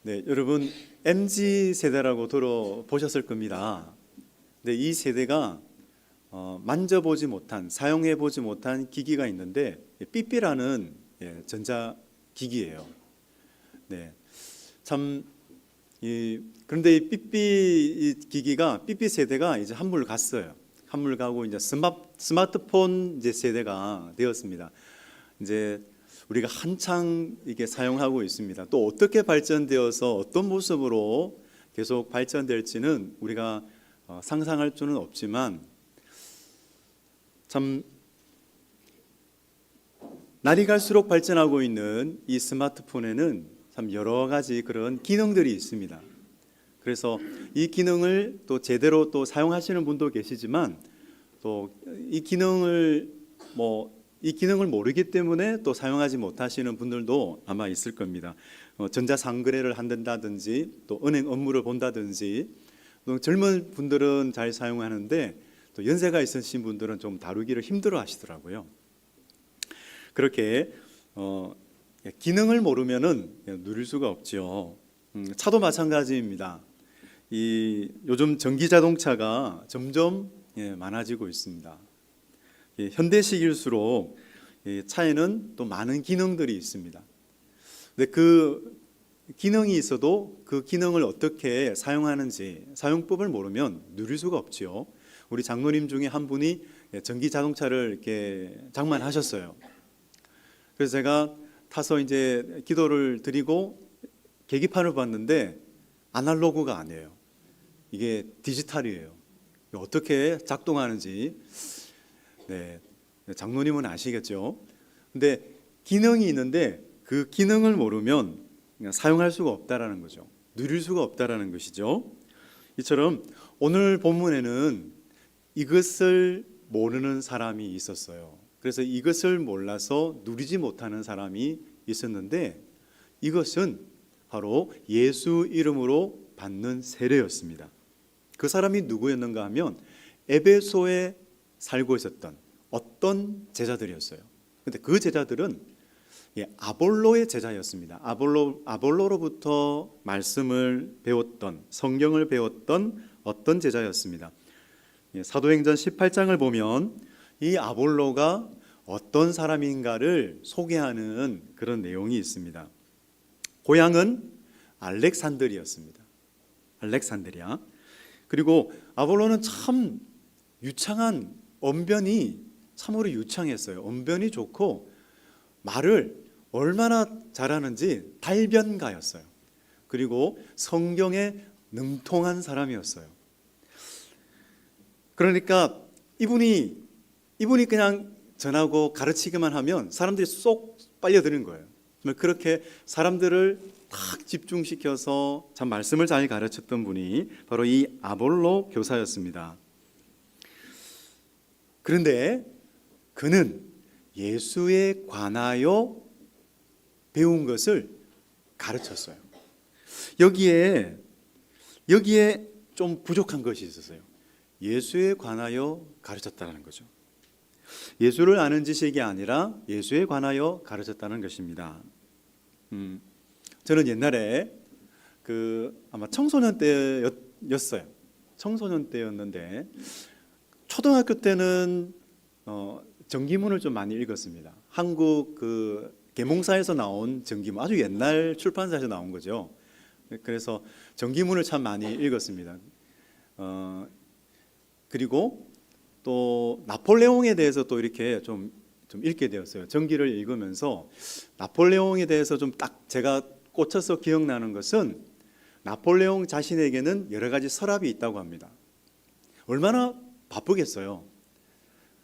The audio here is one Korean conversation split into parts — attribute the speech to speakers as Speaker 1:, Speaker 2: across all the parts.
Speaker 1: 네, 여러분 MZ 세대라고 들어보셨을 겁니다. 근데 이 세대가 만져보지 못한, 사용해보지 못한 기기가 있는데 삐삐라는 전자 기기예요. 네, 참 그런데 이 삐삐 기기가 삐삐 세대가 이제 한물 갔어요. 한물 가고 이제 스마트폰 이제 세대가 되었습니다. 이제 우리가 한창 이게 사용하고 있습니다. 또 어떻게 발전되어서 어떤 모습으로 계속 발전될지는 우리가 상상할 수는 없지만 참 날이 갈수록 발전하고 있는 이 스마트폰에는 참 여러 가지 그런 기능들이 있습니다. 그래서 이 기능을 또 제대로 또 사용하시는 분도 계시지만 또 이 기능을 모르기 때문에 또 사용하지 못하시는 분들도 아마 있을 겁니다. 전자상거래를 한다든지 또 은행 업무를 본다든지 또 젊은 분들은 잘 사용하는데 또 연세가 있으신 분들은 좀 다루기를 힘들어 하시더라고요. 그렇게 기능을 모르면은 누릴 수가 없죠. 차도 마찬가지입니다. 요즘 전기 자동차가 점점 많아지고 있습니다. 현대식일수록 차에는 또 많은 기능들이 있습니다. 근데 그 기능이 있어도 그 기능을 어떻게 사용하는지 사용법을 모르면 누릴 수가 없지요. 우리 장로님 중에 한 분이 전기 자동차를 이렇게 장만하셨어요. 그래서 제가 타서 이제 기도를 드리고 계기판을 봤는데 아날로그가 아니에요. 이게 디지털이에요. 어떻게 작동하는지 장로님은 아시겠죠? 근데 기능이 있는데 그 기능을 모르면 사용할 수가 없다라는 거죠. 누릴 수가 없다라는 것이죠. 이처럼 오늘 본문에는 이것을 모르는 사람이 있었어요. 그래서 이것을 몰라서 누리지 못하는 사람이 있었는데 이것은 바로 예수 이름으로 받는 세례였습니다. 그 사람이 누구였는가 하면 에베소에 살고 있었던 어떤 제자들이었어요. 근데 그 제자들은 아볼로의 제자였습니다. 아볼로로부터 말씀을 배웠던, 성경을 배웠던 어떤 제자였습니다. 사도행전 18장을 보면 이 아볼로가 어떤 사람인가를 소개하는 그런 내용이 있습니다. 고향은 알렉산드리였습니다. 알렉산드리아. 그리고 아볼로는 참 유창한 언변이 참으로 유창했어요. 언변이 좋고 말을 얼마나 잘하는지 달변가였어요. 그리고 성경에 능통한 사람이었어요. 그러니까 이분이 그냥 전하고 가르치기만 하면 사람들이 쏙 빨려드는 거예요. 그렇게 사람들을 딱 집중시켜서 참 말씀을 잘 가르쳤던 분이 바로 이 아볼로 교사였습니다. 그런데 그는 예수에 관하여 배운 것을 가르쳤어요. 여기에 좀 부족한 것이 있었어요. 예수에 관하여 가르쳤다는 거죠. 예수를 아는 지식이 아니라 예수에 관하여 가르쳤다는 것입니다. 저는 옛날에 아마 청소년 때였어요. 청소년 때였는데 초등학교 때는 정기문을 좀 많이 읽었습니다. 한국 계몽사에서 나온 정기문, 아주 옛날 출판사에서 나온 거죠. 그래서 정기문을 참 많이 읽었습니다. 그리고 또 나폴레옹에 대해서 또 이렇게 좀 읽게 되었어요. 정기를 읽으면서 나폴레옹에 대해서 좀 딱 제가 꽂혀서 기억나는 것은 나폴레옹 자신에게는 여러 가지 서랍이 있다고 합니다. 얼마나 바쁘겠어요.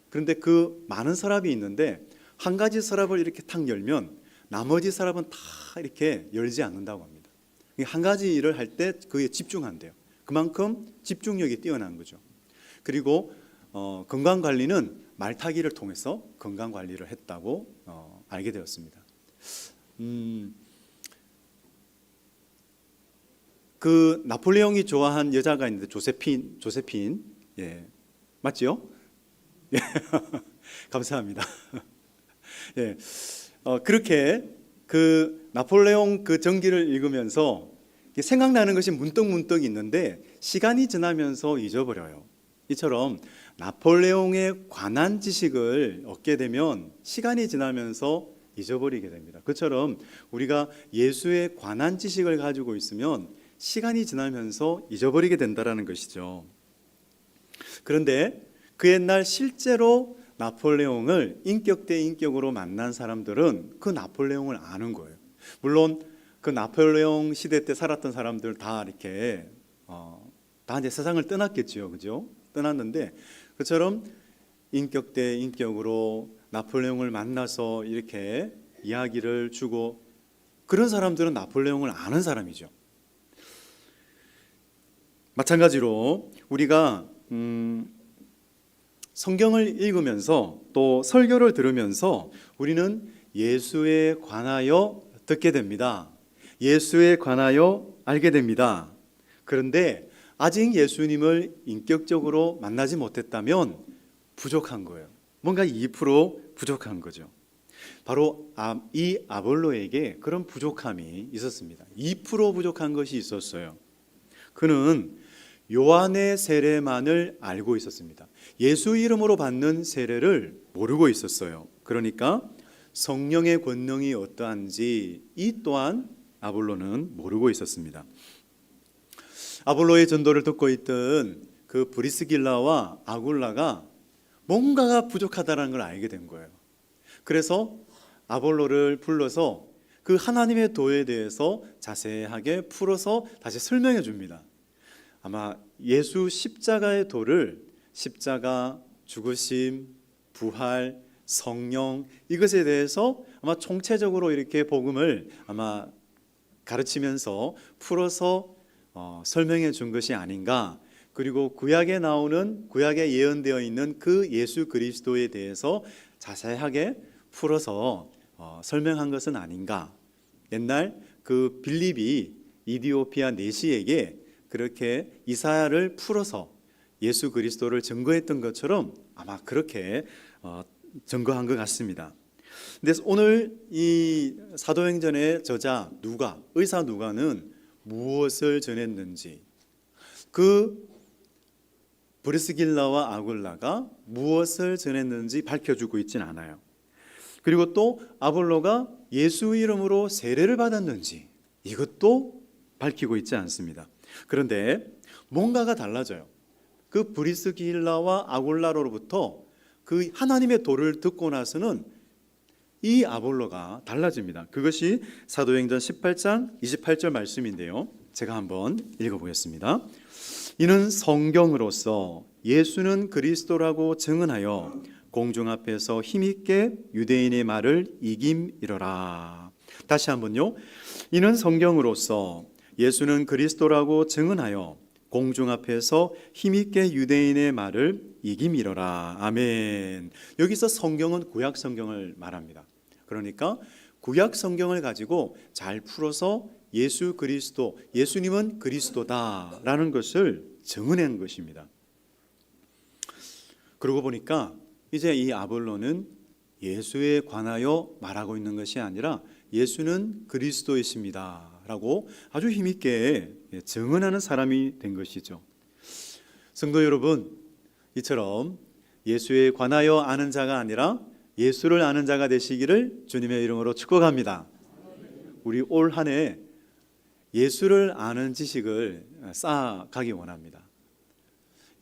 Speaker 1: 그런데 그 많은 서랍이 있는데 한 가지 서랍을 이렇게 탁 열면 나머지 서랍은 다 이렇게 열지 않는다고 합니다. 한 가지 일을 할 때 그에 집중한대요. 그만큼 집중력이 뛰어난 거죠. 그리고 건강관리는 말타기를 통해서 건강관리를 했다고 알게 되었습니다. 그 나폴레옹이 좋아한 여자가 있는데 조세핀, 예, 맞지요? 예, 감사합니다. 예, 그렇게 그 나폴레옹 그 전기를 읽으면서 생각나는 것이 문득문득 있는데 시간이 지나면서 잊어버려요. 이처럼 나폴레옹에 관한 지식을 얻게 되면 시간이 지나면서 잊어버리게 됩니다. 그처럼 우리가 예수에 관한 지식을 가지고 있으면 시간이 지나면서 잊어버리게 된다는 것이죠. 그런데 그 옛날 실제로 나폴레옹을 인격 대 인격으로 만난 사람들은 그 나폴레옹을 아는 거예요. 물론 그 나폴레옹 시대 때 살았던 사람들 다 이렇게 다 이제 세상을 떠났겠죠, 그죠? 떠났는데 그처럼 인격 대 인격으로 나폴레옹을 만나서 이렇게 이야기를 주고 그런 사람들은 나폴레옹을 아는 사람이죠. 마찬가지로 우리가 성경을 읽으면서 또 설교를 들으면서 우리는 예수에 관하여 듣게 됩니다. 예수에 관하여 알게 됩니다. 그런데 아직 예수님을 인격적으로 만나지 못했다면 부족한 거예요. 뭔가 2% 부족한 거죠. 바로 이 아볼로에게 그런 부족함이 있었습니다. 2% 부족한 것이 있었어요. 그는 요한의 세례만을 알고 있었습니다. 예수 이름으로 받는 세례를 모르고 있었어요. 그러니까 성령의 권능이 어떠한지 이 또한 아볼로는 모르고 있었습니다. 아볼로의 전도를 듣고 있던 그 브리스길라와 아굴라가 뭔가가 부족하다는 걸 알게 된 거예요. 그래서 아볼로를 불러서 그 하나님의 도에 대해서 자세하게 풀어서 다시 설명해 줍니다. 아마 예수 십자가의 도를 십자가, 죽으심, 부활, 성령 이것에 대해서 아마 총체적으로 이렇게 복음을 아마 가르치면서 풀어서 설명해 준 것이 아닌가. 그리고 구약에 나오는 구약에 예언되어 있는 그 예수 그리스도에 대해서 자세하게 풀어서 설명한 것은 아닌가. 옛날 그 빌립이 이디오피아 내시에게 그렇게 이사야를 풀어서 예수 그리스도를 증거했던 것처럼 아마 그렇게 증거한 것 같습니다. 근데 오늘 이 사도행전의 저자 누가, 의사 누가는 무엇을 전했는지, 그 브리스길라와 아굴라가 무엇을 전했는지 밝혀주고 있지는 않아요. 그리고 또 아볼로가 예수 이름으로 세례를 받았는지 이것도 밝히고 있지 않습니다. 그런데 뭔가가 달라져요. 그 브리스길라와 아굴라로부터 그 하나님의 도를 듣고 나서는 이 아볼로가 달라집니다. 그것이 사도행전 18장 28절 말씀인데요. 제가 한번 읽어보겠습니다. 이는 성경으로서 예수는 그리스도라고 증언하여 공중 앞에서 힘있게 유대인의 말을 이김이러라. 다시 한번요. 이는 성경으로서 예수는 그리스도라고 증언하여 공중 앞에서 힘있게 유대인의 말을 이김이러라. 아멘. 여기서 성경은 구약 성경을 말합니다. 그러니까 구약 성경을 가지고 잘 풀어서 예수 그리스도, 예수님은 그리스도다라는 것을 증언한 것입니다. 그러고 보니까 이제 이 아볼로는 예수에 관하여 말하고 있는 것이 아니라 예수는 그리스도이십니다 라고 아주 힘있게 증언하는 사람이 된 것이죠. 성도 여러분, 이처럼 예수에 관하여 아는 자가 아니라 예수를 아는 자가 되시기를 주님의 이름으로 축복합니다. 우리 올 한 해 예수를 아는 지식을 쌓아가기 원합니다.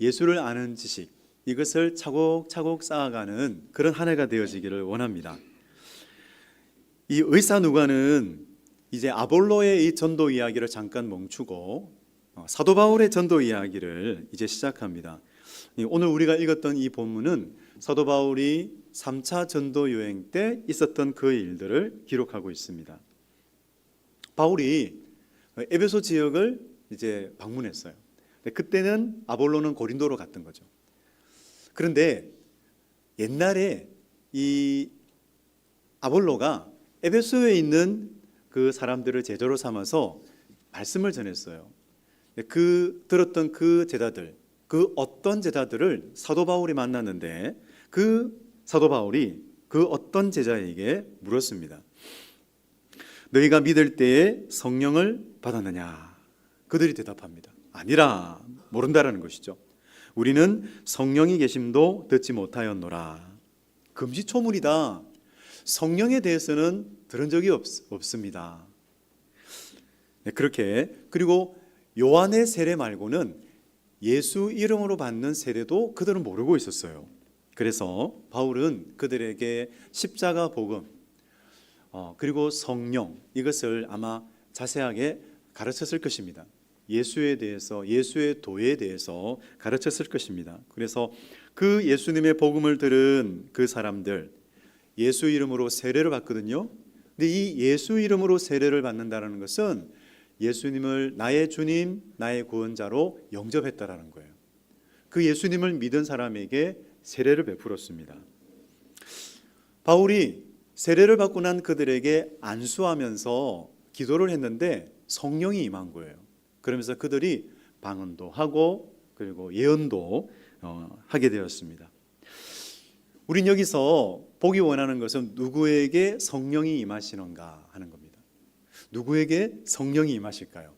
Speaker 1: 예수를 아는 지식, 이것을 차곡차곡 쌓아가는 그런 한 해가 되어지기를 원합니다. 이 의사 누가는 이제 아볼로의 이 전도 이야기를 잠깐 멈추고 사도 바울의 전도 이야기를 이제 시작합니다. 오늘 우리가 읽었던 이 본문은 사도 바울이 3차 전도 여행 때 있었던 그 일들을 기록하고 있습니다. 바울이 에베소 지역을 이제 방문했어요. 그때는 아볼로는 고린도로 갔던 거죠. 그런데 옛날에 이 아볼로가 에베소에 있는 그 사람들을 제자로 삼아서 말씀을 전했어요. 그 들었던 그 제자들, 그 어떤 제자들을 사도 바울이 만났는데 그 사도 바울이 그 어떤 제자에게 물었습니다. 너희가 믿을 때에 성령을 받았느냐? 그들이 대답합니다. 아니라, 모른다라는 것이죠. 우리는 성령이 계심도 듣지 못하였노라. 금시초문이다. 성령에 대해서는 들은 적이 없습니다. 네, 그렇게. 그리고 요한의 세례 말고는 예수 이름으로 받는 세례도 그들은 모르고 있었어요. 그래서 바울은 그들에게 십자가 복음, 그리고 성령, 이것을 아마 자세하게 가르쳤을 것입니다. 예수에 대해서, 예수의 도에 대해서 가르쳤을 것입니다. 그래서 그 예수님의 복음을 들은 그 사람들, 예수 이름으로 세례를 받거든요. 근데 이 예수 이름으로 세례를 받는다는 것은 예수님을 나의 주님, 나의 구원자로 영접했다라는 거예요. 그 예수님을 믿은 사람에게 세례를 베풀었습니다. 바울이 세례를 받고 난 그들에게 안수하면서 기도를 했는데 성령이 임한 거예요. 그러면서 그들이 방언도 하고 그리고 예언도 하게 되었습니다. 우린 여기서 보기 원하는 것은 누구에게 성령이 임하시는가 하는 겁니다. 누구에게 성령이 임하실까요?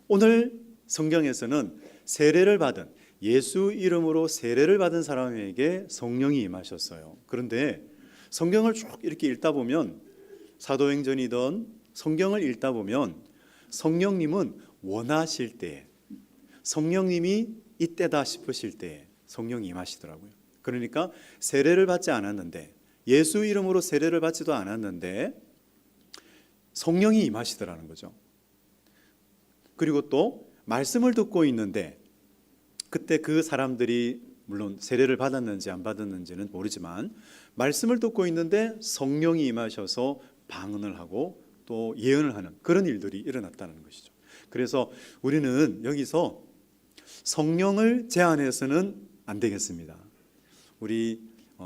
Speaker 1: 오늘 성경에서는 세례를 받은, 예수 이름으로 세례를 받은 사람에게 성령이 임하셨어요. 그런데 성경을 쭉 이렇게 읽다 보면, 사도행전이든 성경을 읽다 보면 성령님은 원하실 때, 성령님이 이때다 싶으실 때 성령이 임하시더라고요. 그러니까 세례를 받지 않았는데, 예수 이름으로 세례를 받지도 않았는데 성령이 임하시더라는 거죠. 그리고 또 말씀을 듣고 있는데, 그때 그 사람들이 물론 세례를 받았는지 안 받았는지는 모르지만 말씀을 듣고 있는데 성령이 임하셔서 방언을 하고 또 예언을 하는 그런 일들이 일어났다는 것이죠. 그래서 우리는 여기서 성령을 제한해서는 안 되겠습니다. 우리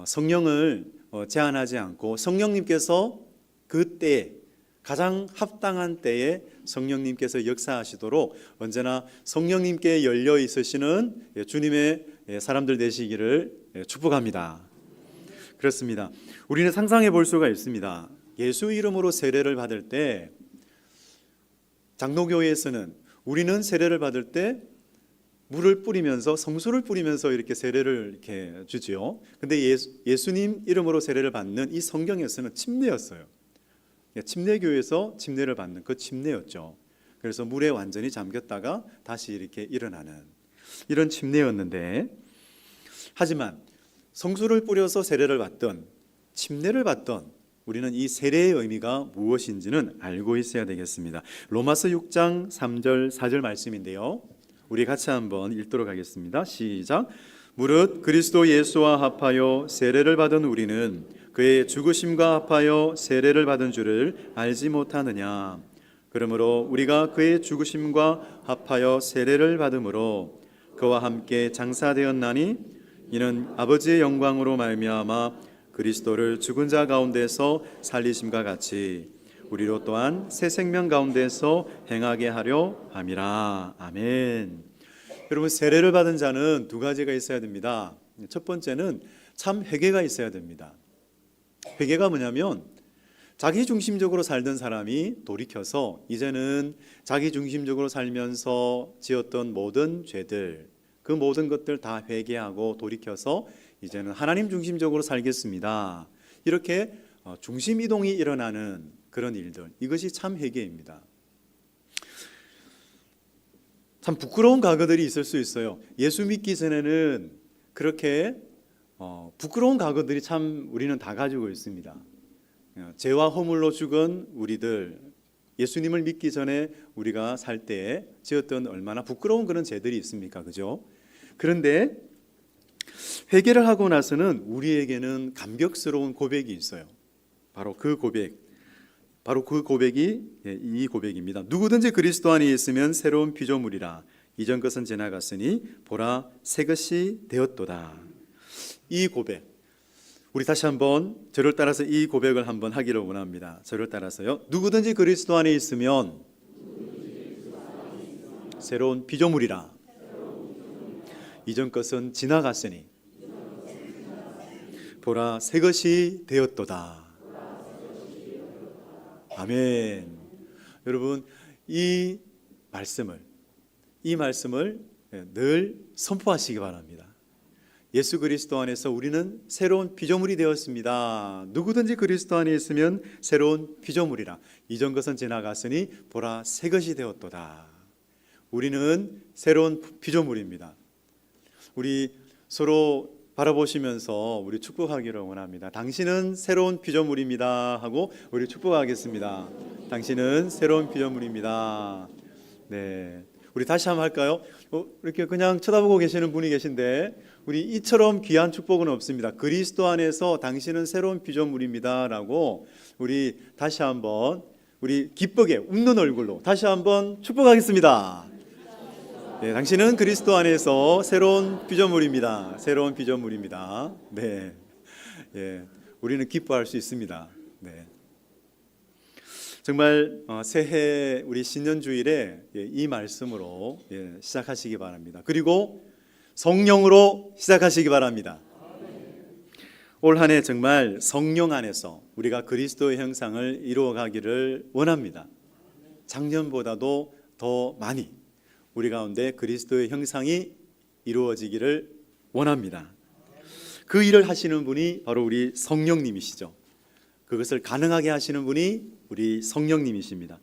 Speaker 1: 성령을 제한하지 않고 성령님께서 그때 가장 합당한 때에 성령님께서 역사하시도록 언제나 성령님께 열려 있으시는 주님의 사람들 되시기를 축복합니다. 그렇습니다. 우리는 상상해 볼 수가 있습니다. 예수 이름으로 세례를 받을 때, 장로교회에서는 우리는 세례를 받을 때 물을 뿌리면서, 성수를 뿌리면서 이렇게 세례를 이렇게 주지요. 근데 예수님 이름으로 세례를 받는 이 성경에서는 침례였어요. 침례교에서 침례를 받는 그 침례였죠. 그래서 물에 완전히 잠겼다가 다시 이렇게 일어나는 이런 침례였는데, 하지만 성수를 뿌려서 세례를 받던, 침례를 받던, 우리는 이 세례의 의미가 무엇인지는 알고 있어야 되겠습니다. 로마서 6장 3절 4절 말씀인데요, 우리 같이 한번 읽도록 하겠습니다. 시작. 무릇 그리스도 예수와 합하여 세례를 받은 우리는 그의 죽으심과 합하여 세례를 받은 줄을 알지 못하느냐. 그러므로 우리가 그의 죽으심과 합하여 세례를 받음으로 그와 함께 장사되었나니, 이는 아버지의 영광으로 말미암아 그리스도를 죽은 자 가운데서 살리심과 같이 우리로 또한 새 생명 가운데서 행하게 하려 함이라. 아멘. 여러분, 세례를 받은 자는 두 가지가 있어야 됩니다. 첫 번째는 참 회개가 있어야 됩니다. 회개가 뭐냐면, 자기 중심적으로 살던 사람이 돌이켜서 이제는 자기 중심적으로 살면서 지었던 모든 죄들, 그 모든 것들 다 회개하고 돌이켜서 이제는 하나님 중심적으로 살겠습니다. 이렇게 중심 이동이 일어나는 그런 일들, 이것이 참 회개입니다. 참 부끄러운 과거들이 있을 수 있어요. 예수 믿기 전에는 그렇게 부끄러운 과거들이 참 우리는 다 가지고 있습니다. 죄와 허물로 죽은 우리들, 예수님을 믿기 전에 우리가 살 때에 지었던 얼마나 부끄러운 그런 죄들이 있습니까? 그죠? 그런데 회개를 하고 나서는 우리에게는 감격스러운 고백이 있어요. 바로 그 고백이 이 고백입니다. 누구든지 그리스도 안에 있으면 새로운 피조물이라. 이전 것은 지나갔으니 보라 새 것이 되었도다. 이 고백, 우리 다시 한번 저를 따라서 이 고백을 한번 하기를 원합니다. 저를 따라서요. 누구든지 그리스도 안에 있으면 새로운 피조물이라. 이전 것은 지나갔으니 보라 새 것이 되었도다. 아멘. 여러분, 이 이 말씀을 늘 선포하시기 바랍니다. 예수 그리스도 안에서 우리는 새로운 피조물이 되었습니다. 누구든지 그리스도 안에 있으면 새로운 피조물이라. 이전 것은 지나갔으니 보라 새 것이 되었도다. 우리는 새로운 피조물입니다. 우리 서로 바라보시면서 우리 축복하기를 원합니다. 당신은 새로운 피조물입니다 하고 우리 축복하겠습니다. 당신은 새로운 피조물입니다. 네, 우리 다시 한번 할까요? 이렇게 그냥 쳐다보고 계시는 분이 계신데 우리 이처럼 귀한 축복은 없습니다. 그리스도 안에서 당신은 새로운 피조물입니다 라고 우리 다시 한번 우리 기쁘게 웃는 얼굴로 다시 한번 축복하겠습니다. 네, 당신은 그리스도 안에서 새로운 피조물입니다. 새로운 피조물입니다. 네, 예, 우리는 기뻐할 수 있습니다. 네. 정말 새해 우리 신년주일에 이 말씀으로 시작하시기 바랍니다. 그리고 성령으로 시작하시기 바랍니다. 올 한 해 정말 성령 안에서 우리가 그리스도의 형상을 이루어가기를 원합니다. 작년보다도 더 많이 우리 가운데 그리스도의 형상이 이루어지기를 원합니다. 그 일을 하시는 분이 바로 우리 성령님이시죠. 그것을 가능하게 하시는 분이 우리 성령님이십니다.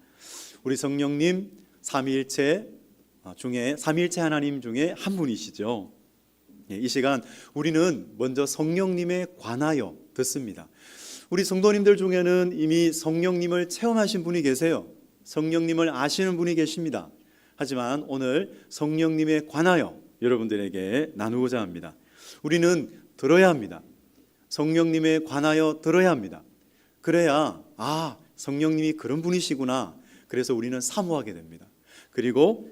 Speaker 1: 우리 성령님 삼위일체 하나님 중에 한 분이시죠. 이 시간 우리는 먼저 성령님에 관하여 듣습니다. 우리 성도님들 중에는 이미 성령님을 체험하신 분이 계세요. 성령님을 아시는 분이 계십니다. 하지만 오늘 성령님에 관하여 여러분들에게 나누고자 합니다. 우리는 들어야 합니다. 성령님에 관하여 들어야 합니다. 그래야 성령님이 그런 분이시구나. 그래서 우리는 사모하게 됩니다. 그리고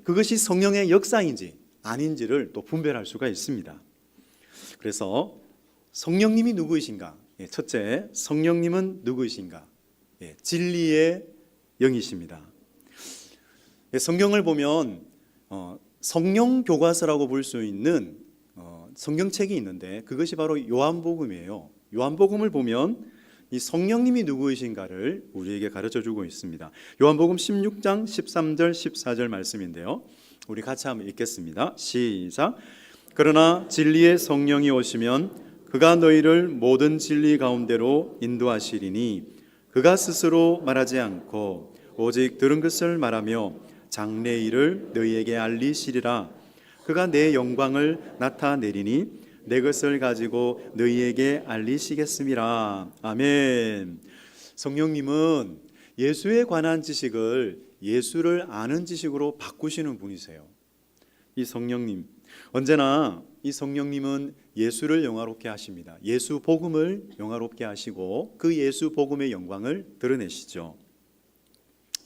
Speaker 1: 그것이 성령의 역사인지 아닌지를 또 분별할 수가 있습니다. 그래서 성령님이 누구이신가? 첫째, 성령님은 누구이신가? 진리의 영이십니다. 성경을 보면 성령 교과서라고 볼 수 있는 성경책이 있는데 그것이 바로 요한복음이에요. 요한복음을 보면 이 성령님이 누구이신가를 우리에게 가르쳐주고 있습니다. 요한복음 16장 13절 14절 말씀인데요, 우리 같이 한번 읽겠습니다. 시작. 그러나 진리의 성령이 오시면 그가 너희를 모든 진리 가운데로 인도하시리니 그가 스스로 말하지 않고 오직 들은 것을 말하며 장래 일을 너희에게 알리시리라. 그가 내 영광을 나타내리니 내 것을 가지고 너희에게 알리시겠음이라. 아멘. 성령님은 예수에 관한 지식을 예수를 아는 지식으로 바꾸시는 분이세요. 이 성령님, 언제나 이 성령님은 예수를 영화롭게 하십니다. 예수 복음을 영화롭게 하시고 그 예수 복음의 영광을 드러내시죠.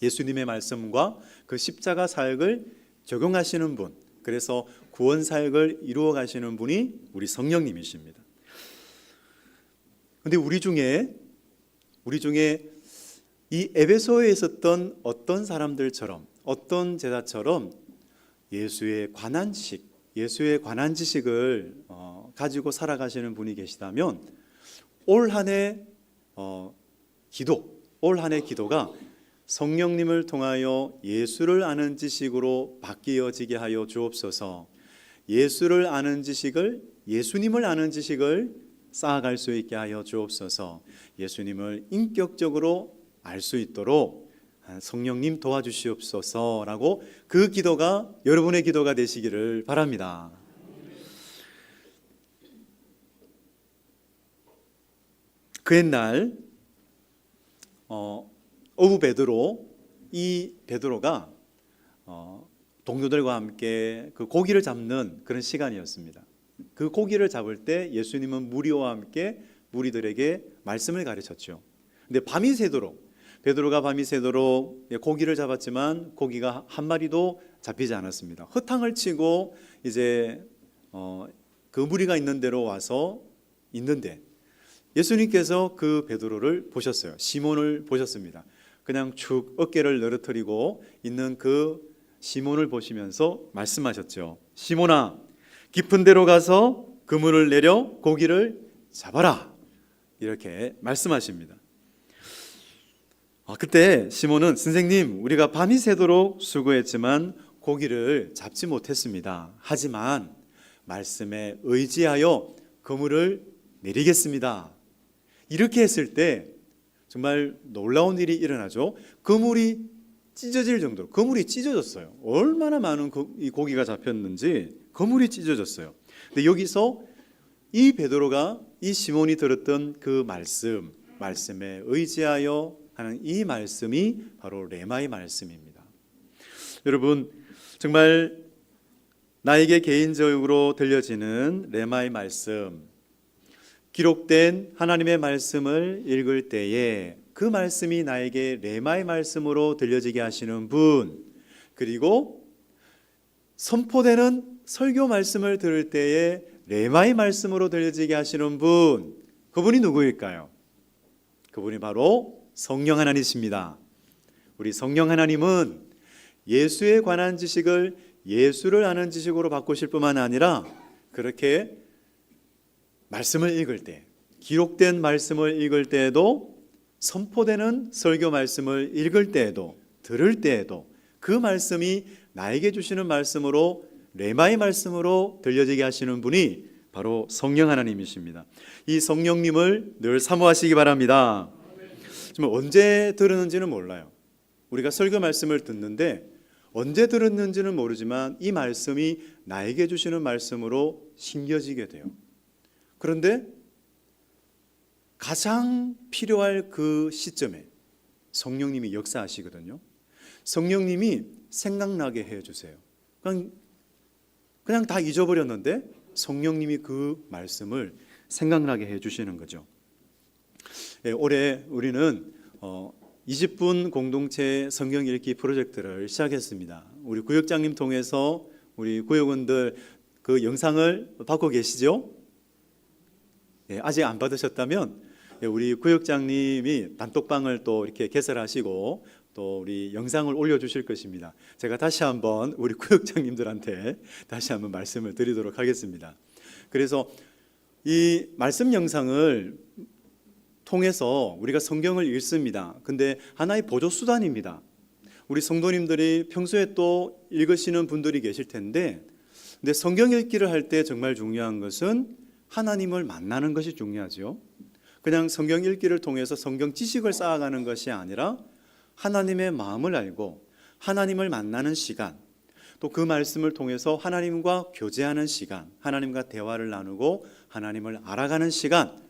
Speaker 1: 예수님의 말씀과 그 십자가 사역을 적용하시는 분, 그래서 구원 사역을 이루어 가시는 분이 우리 성령님이십니다. 그런데 우리 중에 이 에베소에 있었던 어떤 사람들처럼, 어떤 제자처럼 예수에 관한 지식을 가지고 살아가시는 분이 계시다면 올 한 해 기도가 성령님을 통하여 예수를 아는 지식으로 바뀌어지게 하여 주옵소서. 예수를 아는 지식을, 예수님을 아는 지식을 쌓아갈 수 있게 하여 주옵소서. 예수님을 인격적으로 알 수 있도록 성령님 도와주시옵소서라고 그 기도가 여러분의 기도가 되시기를 바랍니다. 그 옛날 어부 베드로, 이 베드로가 동료들과 함께 그 고기를 잡는 그런 시간이었습니다. 그 고기를 잡을 때 예수님은 무리와 함께 무리들에게 말씀을 가르쳤죠. 근데 밤이 새도록 베드로가 밤이 새도록 고기를 잡았지만 고기가 한 마리도 잡히지 않았습니다. 허탕을 치고 이제 그 무리가 있는 데로 와서 있는데 예수님께서 그 베드로를 보셨어요. 시몬을 보셨습니다. 그냥 축 어깨를 늘어뜨리고 있는 그 시몬을 보시면서 말씀하셨죠. 시몬아, 깊은 데로 가서 그물을 내려 고기를 잡아라. 이렇게 말씀하십니다. 그때 시몬은 선생님, 우리가 밤이 새도록 수고했지만 고기를 잡지 못했습니다. 하지만 말씀에 의지하여 그물을 내리겠습니다. 이렇게 했을 때 정말 놀라운 일이 일어나죠. 그물이 찢어질 정도로, 그물이 찢어졌어요. 얼마나 많은 이 고기가 잡혔는지 그물이 찢어졌어요. 근데 여기서 이 베드로가, 이 시몬이 들었던 그 말씀에 의지하여 하는 이 말씀이 바로 레마의 말씀입니다. 여러분, 정말 나에게 개인적으로 들려지는 레마의 말씀, 기록된 하나님의 말씀을 읽을 때에 그 말씀이 나에게 레마의 말씀으로 들려지게 하시는 분, 그리고 선포되는 설교 말씀을 들을 때에 레마의 말씀으로 들려지게 하시는 분, 그분이 누구일까요? 그분이 바로 성령 하나님이십니다. 우리 성령 하나님은 예수에 관한 지식을 예수를 아는 지식으로 바꾸실 뿐만 아니라 그렇게 말씀을 읽을 때, 기록된 말씀을 읽을 때에도, 선포되는 설교 말씀을 읽을 때에도, 들을 때에도 그 말씀이 나에게 주시는 말씀으로, 레마의 말씀으로 들려지게 하시는 분이 바로 성령 하나님이십니다. 이 성령님을 늘 사모하시기 바랍니다. 정말 언제 들었는지는 몰라요. 우리가 설교 말씀을 듣는데 언제 들었는지는 모르지만 이 말씀이 나에게 주시는 말씀으로 심겨지게 돼요. 그런데 가장 필요할 그 시점에 성령님이 역사하시거든요. 성령님이 생각나게 해주세요. 그냥 다 잊어버렸는데 성령님이 그 말씀을 생각나게 해주시는 거죠. 올해 우리는 20분 공동체 성경 읽기 프로젝트를 시작했습니다. 우리 구역장님 통해서 우리 구역원들 그 영상을 받고 계시죠? 아직 안 받으셨다면 우리 구역장님이 단톡방을 또 이렇게 개설하시고 또 우리 영상을 올려주실 것입니다. 제가 다시 한번 우리 구역장님들한테 다시 한번 말씀을 드리도록 하겠습니다. 그래서 이 말씀 영상을 통해서 우리가 성경을 읽습니다. 근데 하나의 보조 수단입니다. 우리 성도님들이 평소에 또 읽으시는 분들이 계실 텐데, 근데 성경 읽기를 할 때 정말 중요한 것은 하나님을 만나는 것이 중요하죠. 그냥 성경 읽기를 통해서 성경 지식을 쌓아가는 것이 아니라 하나님의 마음을 알고 하나님을 만나는 시간, 또 그 말씀을 통해서 하나님과 교제하는 시간, 하나님과 대화를 나누고 하나님을 알아가는 시간,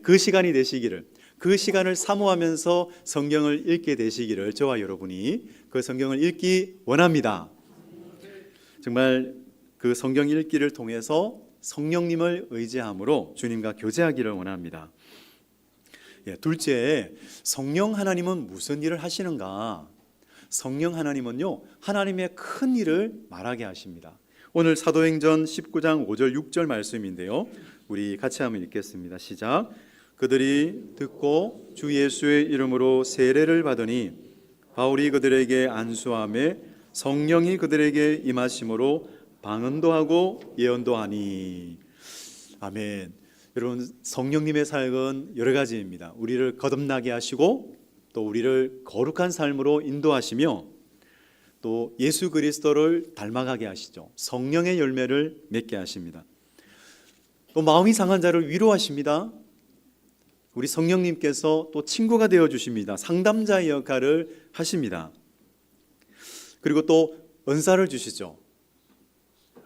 Speaker 1: 그 시간이 되시기를, 그 시간을 사모하면서 성경을 읽게 되시기를 저와 여러분이 그 성경을 읽기 원합니다. 정말 그 성경 읽기를 통해서 성령님을 의지함으로 주님과 교제하기를 원합니다. 둘째, 성령 하나님은 무슨 일을 하시는가? 성령 하나님은요, 하나님의 큰 일을 말하게 하십니다. 오늘 사도행전 19장 5절 6절 말씀인데요, 우리 같이 한번 읽겠습니다. 시작. 그들이 듣고 주 예수의 이름으로 세례를 받으니 바울이 그들에게 안수하며 성령이 그들에게 임하심으로 방언도 하고 예언도 하니. 아멘. 여러분, 성령님의 사역은 여러 가지입니다. 우리를 거듭나게 하시고 또 우리를 거룩한 삶으로 인도하시며 또 예수 그리스도를 닮아가게 하시죠. 성령의 열매를 맺게 하십니다. 또 마음이 상한 자를 위로하십니다. 우리 성령님께서 또 친구가 되어 주십니다. 상담자의 역할을 하십니다. 그리고 또 은사를 주시죠.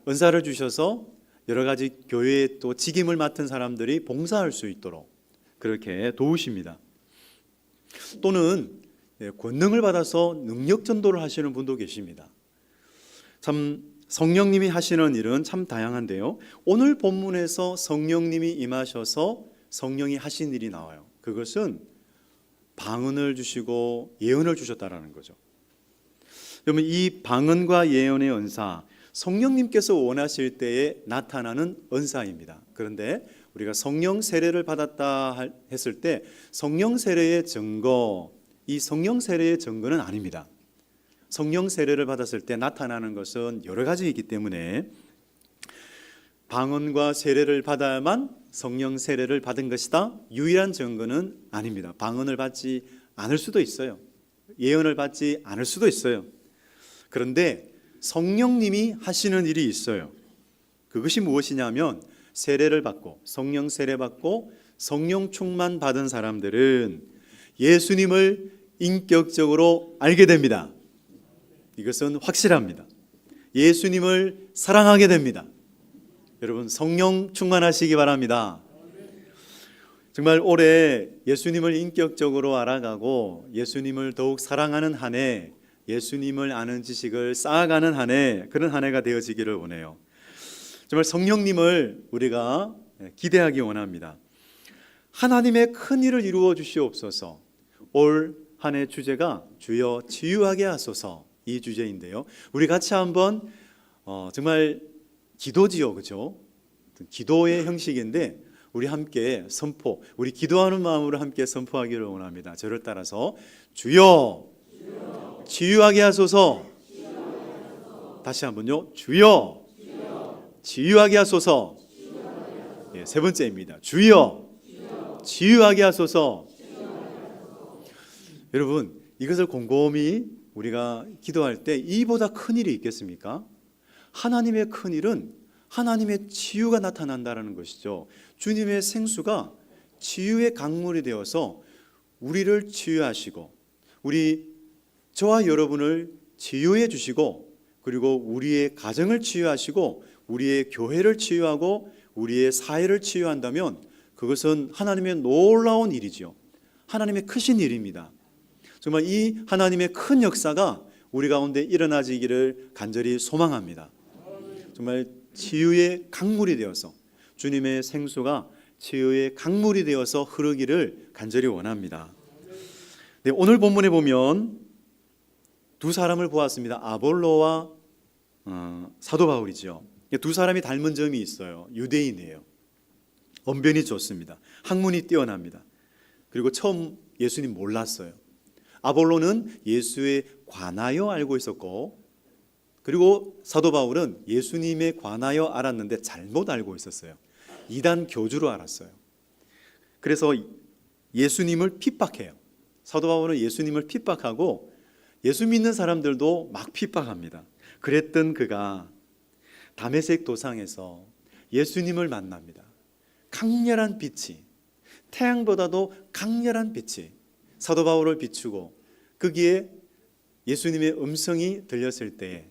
Speaker 1: 은사를 주셔서 여러 가지 교회의 또 직임을 맡은 사람들이 봉사할 수 있도록 그렇게 도우십니다. 또는 권능을 받아서 능력 전도를 하시는 분도 계십니다. 참 성령님이 하시는 일은 참 다양한데요, 오늘 본문에서 성령님이 임하셔서 성령이 하신 일이 나와요. 그것은 방언을 주시고 예언을 주셨다라는 거죠. 그러면 이 방언과 예언의 은사, 성령님께서 원하실 때에 나타나는 은사입니다. 그런데 우리가 성령 세례를 받았다 했을 때 성령 세례의 증거, 이 성령 세례의 증거는 아닙니다. 성령 세례를 받았을 때 나타나는 것은 여러 가지이기 때문에 방언과 세례를 받아야만 성령 세례를 받은 것이다, 유일한 증거는 아닙니다. 방언을 받지 않을 수도 있어요. 예언을 받지 않을 수도 있어요. 그런데 성령님이 하시는 일이 있어요. 그것이 무엇이냐면 세례를 받고 성령 세례 받고 성령 충만 받은 사람들은 예수님을 인격적으로 알게 됩니다. 이것은 확실합니다. 예수님을 사랑하게 됩니다. 여러분 성령 충만하시기 바랍니다. 정말 올해 예수님을 인격적으로 알아가고 예수님을 더욱 사랑하는 한 해, 예수님을 아는 지식을 쌓아가는 한 해, 그런 한 해가 되어지기를 원해요. 정말 성령님을 우리가 기대하기 원합니다. 하나님의 큰 일을 이루어 주시옵소서. 올 한 해 주제가 주여 치유하게 하소서, 이 주제인데요. 우리 같이 한번 정말 기도지요, 그죠? 기도의 형식인데 우리 함께 선포, 우리 기도하는 마음으로 함께 선포하기를 원합니다. 저를 따라서 주여 치유하게 하소서. 다시 한번요. 주여 치유하게 하소서. 세 번째입니다. 주여 치유하게 하소서. 여러분 이것을 곰곰이 우리가 기도할 때 이보다 큰 일이 있겠습니까? 하나님의 큰 일은 하나님의 치유가 나타난다는 것이죠. 주님의 생수가 치유의 강물이 되어서 우리를 치유하시고 저와 여러분을 치유해 주시고 그리고 우리의 가정을 치유하시고 우리의 교회를 치유하고 우리의 사회를 치유한다면 그것은 하나님의 놀라운 일이죠. 하나님의 크신 일입니다. 정말 이 하나님의 큰 역사가 우리 가운데 일어나지기를 간절히 소망합니다. 정말 치유의 강물이 되어서 주님의 생수가 치유의 강물이 되어서 흐르기를 간절히 원합니다. 네, 오늘 본문에 보면 두 사람을 보았습니다. 아볼로와 사도 바울이죠. 두 사람이 닮은 점이 있어요. 유대인이에요. 언변이 좋습니다. 학문이 뛰어납니다. 그리고 처음 예수님 몰랐어요. 아볼로는 예수에 관하여 알고 있었고 그리고 사도 바울은 예수님에 관하여 알았는데 잘못 알고 있었어요. 이단 교주로 알았어요. 그래서 예수님을 핍박해요. 사도 바울은 예수님을 핍박하고 예수 믿는 사람들도 막 핍박합니다. 그랬던 그가 다메섹 도상에서 예수님을 만납니다. 강렬한 빛이, 태양보다도 강렬한 빛이 사도 바울을 비추고 거기에 예수님의 음성이 들렸을 때에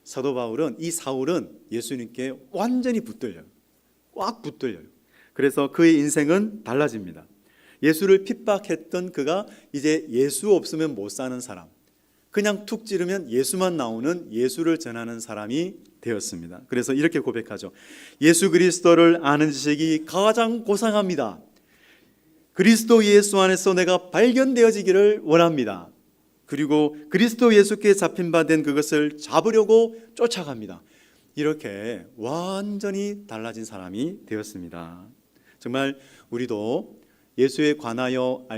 Speaker 1: 사도 바울은, 이 사울은 예수님께 완전히 붙들려요. 꽉 붙들려요. 그래서 그의 인생은 달라집니다. 예수를 핍박했던 그가 이제 예수 없으면 못 사는 사람, 그냥 툭 찌르면 예수만 나오는 예수를 전하는 사람이 되었습니다. 그래서 이렇게 고백하죠. 예수 그리스도를 아는 지식이 가장 고상합니다. 그리스도 예수 안에서 내가 발견되어지기를 원합니다. 그리고 그리스도 예수께 잡힌 바 된 그것을 잡으려고 쫓아갑니다. 이렇게 완전히 달라진 사람이 되었습니다. 정말 우리도 예수에 관하여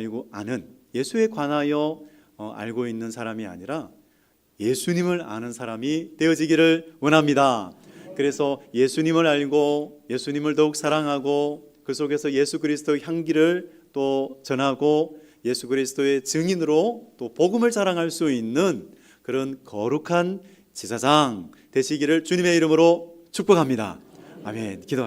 Speaker 1: 예수에 관하여 알고 있는 사람이 아니라 예수님을 아는 사람이 되어지기를 원합니다. 그래서 예수님을 알고 예수님을 더욱 사랑하고 그 속에서 예수 그리스도의 향기를 또 전하고 예수 그리스도의 증인으로 또 복음을 자랑할 수 있는 그런 거룩한 제사장 되시기를 주님의 이름으로 축복합니다. 아멘. 기도하겠습니다.